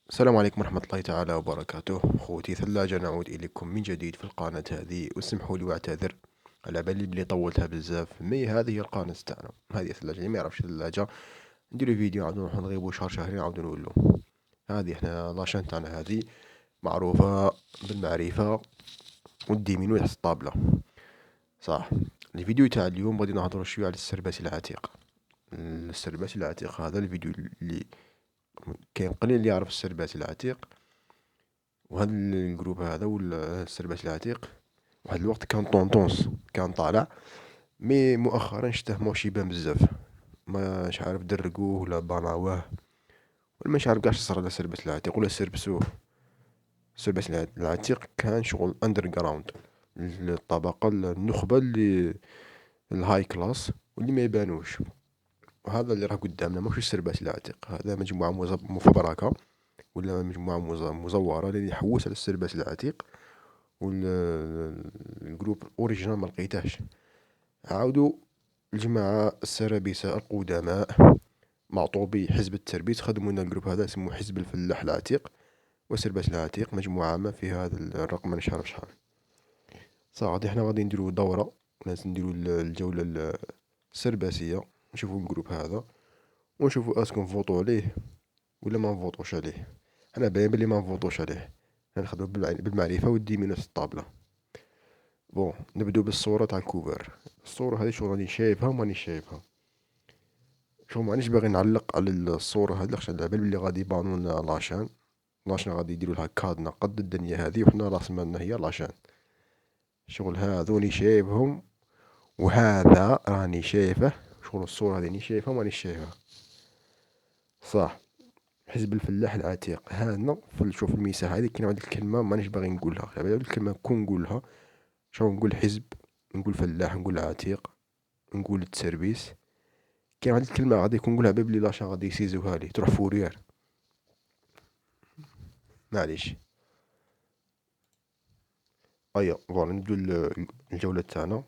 السلام عليكم ورحمة الله تعالى وبركاته. خوتي ثلاجة، نعود إليكم من جديد في القناة هذه، واسمحوا لي واعتذر على بالي بلي طولتها بزاف. مي هذه هي القناة تاعنا، هذه الثلاجة اللي ما يعرفش الثلاجة نديرو فيديو عاود نروحو نغيبو شهر شهرين نعاودو نولو. هذه احنا لاشين تاعنا هذه معروفة بالمعرفة والديمينو تحت الطابلة. صح. الفيديو تاع اليوم غادي نهضرو شوية على السرباسي العتيق. السرباسي العتيق هذا الفيديو اللي كاين قليل اللي يعرف السرباسي العتيق. وهذا الجروب هذا والسرباسي العتيق واحد الوقت كان طونطونس، كان طالع، مي مؤخرا شته ماهوش يبان بزاف، ماش عارف درقوه ولا باناوه ولا مش عارف قاع صرا على السرباس العتيق ولا سربسوه. السرباس العتيق كان شغل اندر جراوند، الطبقة النخبة اللي الهاي كلاس واللي ما يبانوش. وهذا اللي راه قدامنا ماهوش السرباس العتيق، هذا مجموعة مفبركة ولا مجموعة مزورة اللي يحوس على السرباس العتيق. والجروب اوريجينال ما لقيتهش. عاودوا الجماعة السرابيسة القدماء معطوبي حزب التربيت خدموا لنا الجروب هذا اسمه حزب الفلاح العتيق وسرباس العتيق، مجموعة ما في هذا الرقم مانيش عارف شحال. صافي احنا غادي نديرو دورة، لازم نديرو الجولة السرباسية، نشوفو الجروب هذا ونشوفو اسكو نفوتو عليه ولا ما نفوتوش عليه. انا باين بلي ما نفوتوش عليه، نخدمو بالمعرفة والديمينو في الطابلة. بون نبدو بالصورة تاع الكوفر. الصورة هذه شغل راني شايفها ومانيش شايفها، شغل مانيش باغي نعلق على الصورة هذه خاطر على بالي بلي غادي يبانونا لاشان غادي يديرو لها كادنا قد الدنيا هذه وحنا راس مالنا هي لاشان. شغل هاذوني شايفهم وهذا راني شايفه، شغل الصورة هذه راني شايفها ومانيش شايفها. صح. حزب الفلاح العتيق هانا شوف المساحة هذه كاين واحد الكلمة مانيش باغي نقولها، على بالي الكلمة كون نقولها شغل نقول حزب، نقول فلاح، نقول عتيق، نقول التسربيس. كاين واحد الكلمة غادي يكون نقولها بلي لاشين غادي يسيزوها لي تروح فورير. معليش. ايا فوالا نبدو الجولة تاعنا.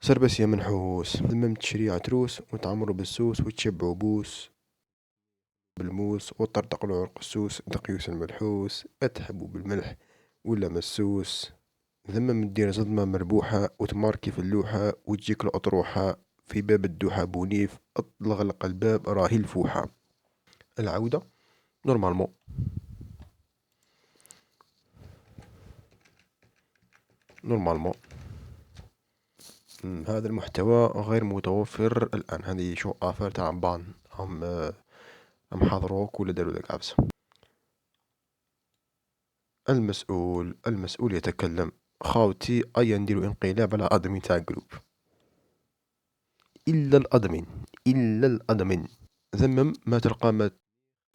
سربس يا منحوس، ذمم تشريع تروس وتعمرو بالسوس وتشبعو بوس بالموس وطرطق له عرق السوس دقيوس الملحوس اتحبو بالملح ولا مسوس. ذمم تدير صدمة مربوحة وتماركي في اللوحة وتجيك الأطروحة في باب الدوحة بونيف اطلق الباب راهي الفوحة. العودة نورمالمون. نورمالمون هذا المحتوى غير متوفر الآن. هذه شو آفر تاع بان هم حضروك ولا داروا لك عبسة. المسؤول يتكلم. خاوتي أيا نديرو انقلاب على أدمين تاع جروب. إلا الأدمين ذمم ما تلقى ما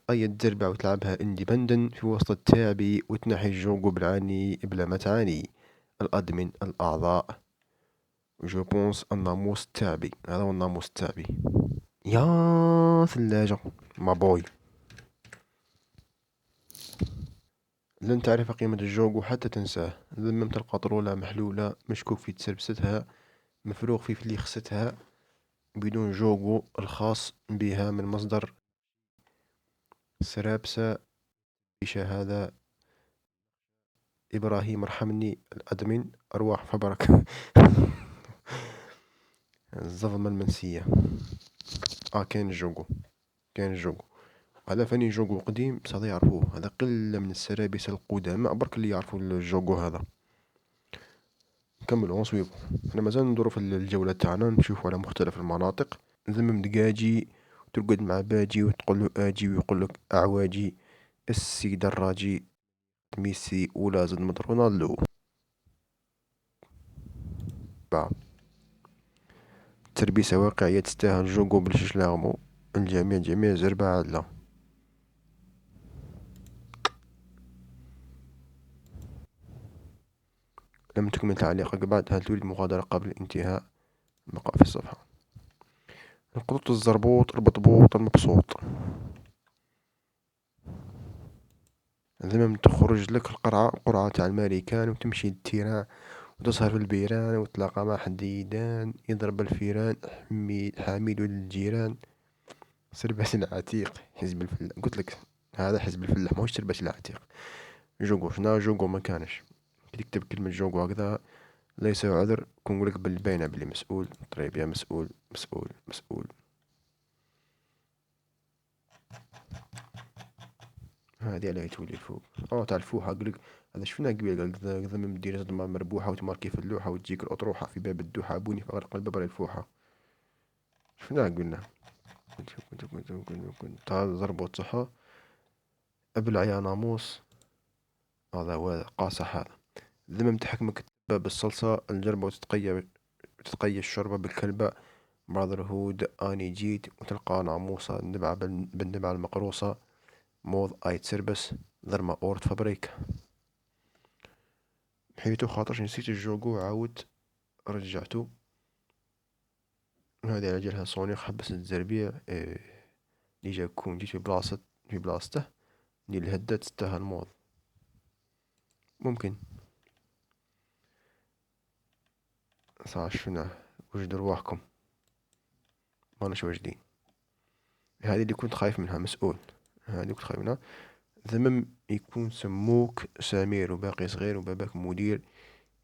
أيا تزربع وتلعبها انديبندن في وسط التعبي وتنحي الجوجو بالعاني بلا ما تعاني. الأدمين الأعضاء جو بونس الناموس التعبي، هذا هو الناموس التعبي. يا ثلاجة ما بوي، لن تعرف قيمة الجوجو حتى تنساه. ذممت القطرولة محلولة مشكوك في تسربستها مفروغ في فليخستها بدون جوجو الخاص بها من مصدر سرابسة بشهادة إبراهيم ارحمني الأدمن أرواح فبرك. الظلمة المنسية. كاين الجوجو على فاني جوجو قديم بصح هذا يعرفوه، هذا قلة من السرابسة القدماء برك اللي يعرفوا الجوجو هذا. نكملو نصويبو. احنا مازال ندورو في الجولة تاعنا نشوفو على مختلف المناطق. نذمم دقاجي وترقد مع باجي وتقولو اجي ويقولك اعواجي. السي دراجي ميسي ولا زد مد رونالدو. تربيسة واقعية تستاهل جوجو بالشلاغمو. الجميع جميع زربة عادلة. لم تكمل تعليقك بعد، هل تريد المغادرة قبل الانتهاء؟ بقاء في الصفحة. القطط الزربوط البطبوط المبسوط. ذمم تخرج لك القرعة تاع الماريكان وتمشي للتيران وتسهر في البيران وتلاقى مع حديدان يضرب الفيران حميد ولد الجيران. سرباس العتيق حزب الفلاح قلت لك هذا حزب الفلاح ماهوش ترباس العتيق. جوجو شنا جوجو ما كانش. كي تكتب كلمة جوجو هكذا ليس عذر، كون نقولك باللي باينة بلي مسؤول. طريب يا مسؤول مسؤول مسؤول. هادي علاه تولي الفوق. تاع الفوحة قالك هذا شفناه قبيل، قالك كذا من مدينة تضمها مربوحة وتماركي في اللوحة وتجيك الأطروحة في باب الدوحة بوني فأغلق الباب على الفوحة. شفناه قلنا. كنت تعال زربوط صحة أبلع يا ناموس. هذا هو قاصح هذا. ذمم تحكمك بالصلصة الجربة وتتقي الشوربة بالكلبة. براذر هود اني جيت وتلقى ناموسة النبعة بالنبعة المقروصة. موض اي تسربس ذرما اورت فابريك. حيتو خاطرش نسيت الجوجو عاودت رجعتو. هذه على جالها صونيق حبس الزربيع اللي جا كون جيت في بلاصته اللي الهدات ستاها الموض. ممكن صح شفناه. وجدوا رواحكم ماناش واجدين. هذه اللي كنت خايف منها مسؤول. هذه كنت خايف منها. ذمم يكون سموك سمير وباقي صغير وباباك مدير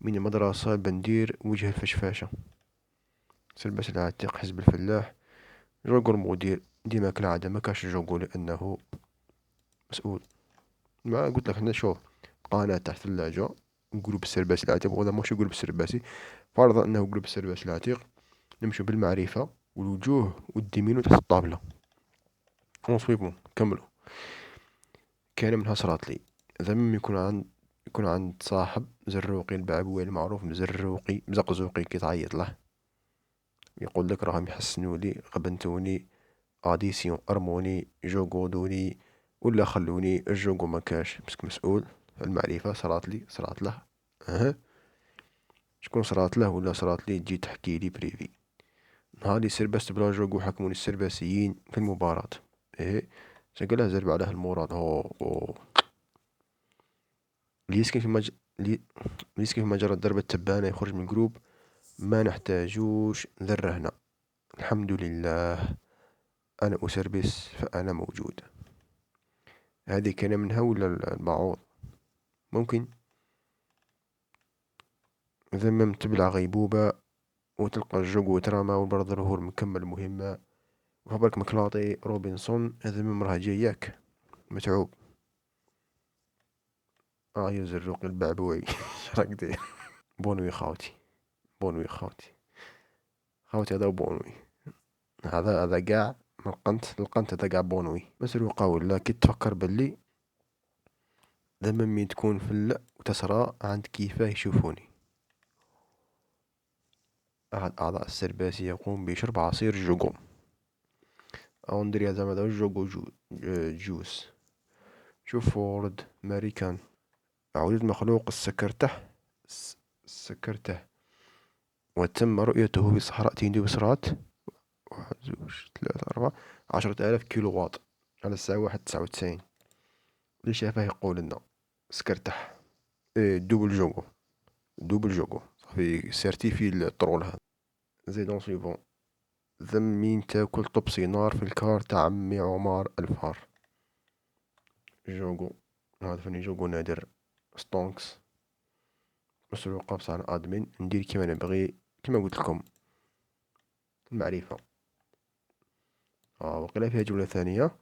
من المدرسة بندير وجه الفشفاشة. سلبس العتيق حزب الفلاح. جوجو المدير ديما كالعادة ما كاش جوجو لأنه مسؤول. ما قلت لك حنا شوف قناة تحت الثلاجة جروب السرباسي العتيق، وهذا ماشي جروب السرباسي. فرض أنه جروب السرباسي العتيق نمشوا بالمعرفة والوجوه والديمينو تحت الطابلة ونصويبهم كملوا. كان منها صرات لي ذمم يكون عند صاحب زروقي البعبوي المعروف بزروقي مزقزوقي كي تعيط له يقول لك راهم يحسنولي غبنتوني اديسيون ارموني جوجودوني ولا خلوني الجوجو ما كاش مسك مسؤول. المعرفة صرات له. أه. شكون صرات له ولا صرات لي تجي تحكي لي بريفي. نهار اللي سربست بلا جوجو حكموني السرباسيين في المباراة. ايه شقلها زرب عليه المراد. هو ليسكن في مجرى الضربة التبانة يخرج من الجروب. ما نحتاجوش ذرة هنا. الحمد لله أنا أسربس فأنا موجود. هذه كان منها ولا البعوض ممكن. ذمم تبلع غيبوبة وتلقى الجوجو تراما والبرادر هور مكمل مهمة. وخبرك مكلاطي روبنسون ذمم راه جاياك متعوب. يا زروق البعبوي راك داير. بونوي خاوتي بونوي خاوتي هذا بونوي. هذا قاع القنت هذا قاع بونوي مسروقة ولا كي تفكر باللي ذمم مين تكون في وتسرى عند كيفاه يشوفوني. أحد أعضاء السرباسي يقوم بشرب عصير جوجو أو ندري زعما هذا جوجو جوس. شوف فورد ماريكان عودة مخلوق سكرته وتم رؤيته في صحراء تيندي بصرات 10,000 كيلو واط على الساعة 1:99. اللي شافه يقول لنا سكرتح. دوبل جوجو صافي سيرتيفي الطرول هذا. زيدون سويفون. ذمين تاكل طبسي نار في الكار تاع عمي عمار الفار. جوجو هذا فني جوجو نادر ستونكس مسروقة بصح على ادمن ندير كيما نبغي كيما قلت لكم المعرفة. وقيلا فيها جملة ثانية.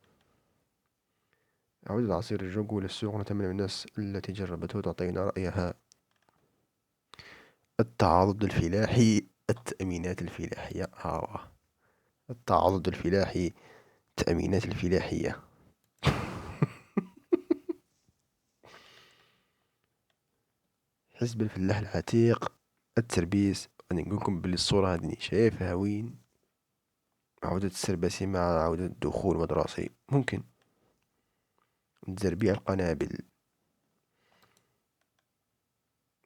عودة عصير الجوجو للسوق نتمنى من الناس التي جربته تعطينا رأيها. التعاضد الفلاحي التأمينات الفلاحية. التعاضد الفلاحي التأمينات الفلاحية. حزب الفلاح العتيق التربيس. أنا نقولكم باللي الصورة هذه شايفها وين. عودة السربسي مع عودة الدخول المدرسي ممكن. تزربيع القنابل.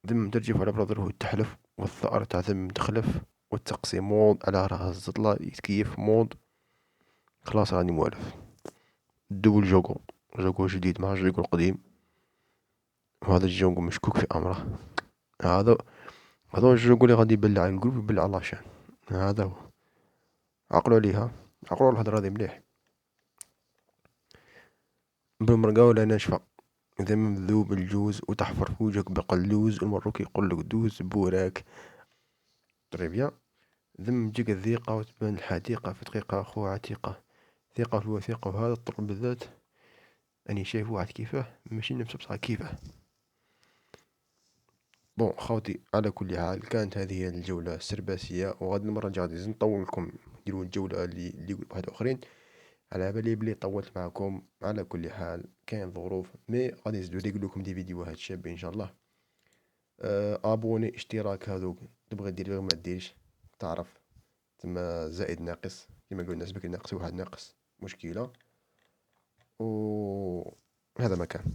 ذم ترجف على برادره التحلف والثأر تاع ذم تخلف والتقسيم مود على راه الزطلة يتكيف مود. خلاص راني موالف. الدول جوجو جديد مع الجوجو القديم. وهذا الجوجو مشكوك في أمره. هذا الجوجو اللي غادي يبلع الجروب يبلع لاشين. هذا هو. عقلوا عليها. عقلوا الهضرة هذه مليح. بالمرقة ولا ناشفة، إذا مذوب الجوز وتحفر في وجهك بقلوز، المروكي يقولك دوز بوراك. تري بيان. ذم تجيك الذيقة وتبان الحديقة في دقيقة أخو عتيقة، ثقة في الوثيقة وهذا الطلب بالذات أني شايف واحد كيفاه ماشي نفسه بصح كيفاه. بون خوتي، على كل حال كانت هذه هي الجولة السرباسية، وغاد المرة الجاية غادي نزيد نطول لكم نديرو الجولة اللي واحد أخرين. على بالي بلي طولت معكم، على كل حال كاين ظروف، مي غادي نزيدو نقولكم دي فيديوهات شابين إن شاء الله. ابوني اشتراك هذوك تبغي دير غير ما ديرش، تعرف تما زائد ناقص كيما قلنا سبك ناقص واحد ناقص مشكلة، و هذا مكان.